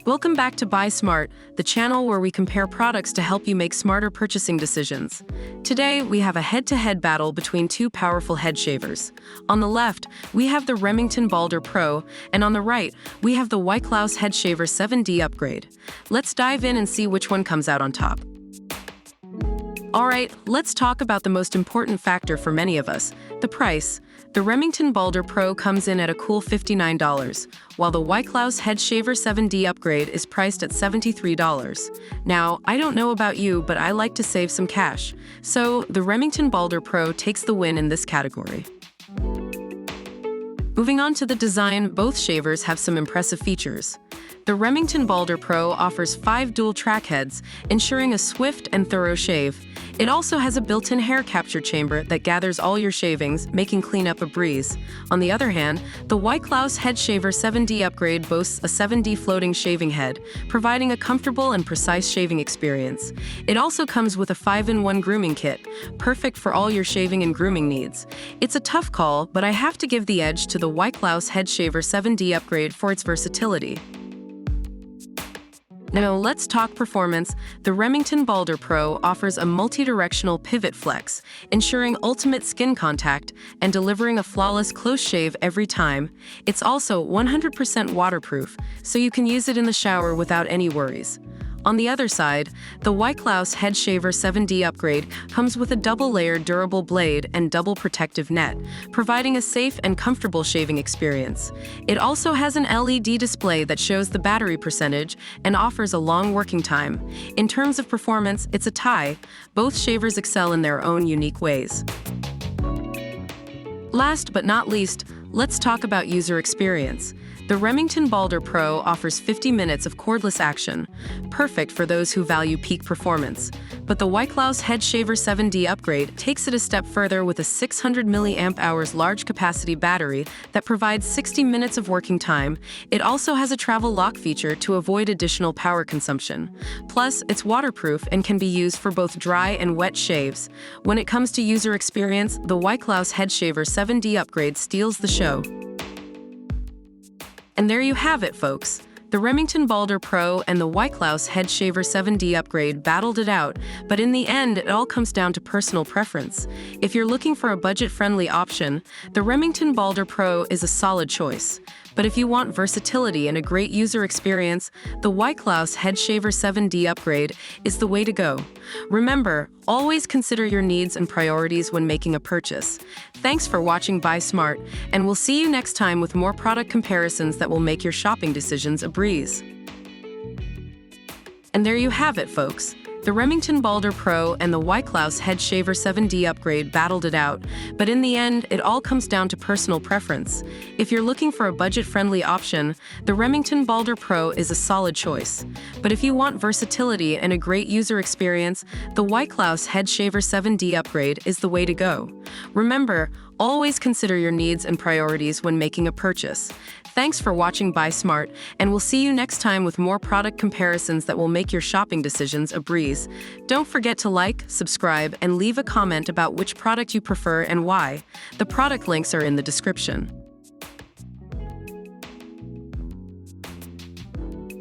Welcome back to Buy Smart, the channel where we compare products to help you make smarter purchasing decisions. Today, we have a head-to-head battle between two powerful head shavers. On the left, we have the Remington Balder Pro, and on the right, we have the White Klaus Head Shaver 7D Upgrade. Let's dive in and see which one comes out on top. Alright, let's talk about the most important factor for many of us, the price. The Remington Balder Pro comes in at a cool $59, while the White Klaus Head Shaver 7D Upgrade is priced at $73. Now, I don't know about you, but I like to save some cash. So, the Remington Balder Pro takes the win in this category. Moving on to the design, both shavers have some impressive features. The Remington Balder Pro offers 5 dual track heads, ensuring a swift and thorough shave. It also has a built-in hair capture chamber that gathers all your shavings, making cleanup a breeze. On the other hand, the White Klaus Head Shaver 7D Upgrade boasts a 7D floating shaving head, providing a comfortable and precise shaving experience. It also comes with a 5-in-1 grooming kit, perfect for all your shaving and grooming needs. It's a tough call, but I have to give the edge to the White Klaus Head Shaver 7D Upgrade for its versatility. Now let's talk performance. The Remington Balder Pro offers a multi-directional pivot flex, ensuring ultimate skin contact and delivering a flawless close shave every time. It's also 100% waterproof, so you can use it in the shower without any worries. On the other side, the White Klaus Head Shaver 7D Upgrade comes with a double-layered durable blade and double protective net, providing a safe and comfortable shaving experience. It also has an LED display that shows the battery percentage and offers a long working time. In terms of performance, it's a tie. Both shavers excel in their own unique ways. Last but not least, let's talk about user experience. The Remington Balder Pro offers 50 minutes of cordless action, perfect for those who value peak performance. But the White Klaus Head Shaver 7D Upgrade takes it a step further with a 600 mAh large-capacity battery that provides 60 minutes of working time. It also has a travel lock feature to avoid additional power consumption. Plus, it's waterproof and can be used for both dry and wet shaves. When it comes to user experience, the White Klaus Head Shaver 7D Upgrade steals the show. And there you have it, folks. The Remington Balder Pro and the White Klaus Head Shaver 7D Upgrade battled it out, but in the end, it all comes down to personal preference. If you're looking for a budget-friendly option, the Remington Balder Pro is a solid choice. But if you want versatility and a great user experience, the White Klaus Head Shaver 7D Upgrade is the way to go. Remember, always consider your needs and priorities when making a purchase. Thanks for watching Buy Smart, and we'll see you next time with more product comparisons that will make your shopping decisions a breeze. And there you have it, folks. The Remington Balder Pro and the White Klaus Head Shaver 7D Upgrade battled it out, but in the end, it all comes down to personal preference. If you're looking for a budget-friendly option, the Remington Balder Pro is a solid choice. But if you want versatility and a great user experience, the White Klaus Head Shaver 7D Upgrade is the way to go. Remember, always consider your needs and priorities when making a purchase. Thanks for watching Buy Smart, and we'll see you next time with more product comparisons that will make your shopping decisions a breeze. Don't forget to like, subscribe, and leave a comment about which product you prefer and why. The product links are in the description.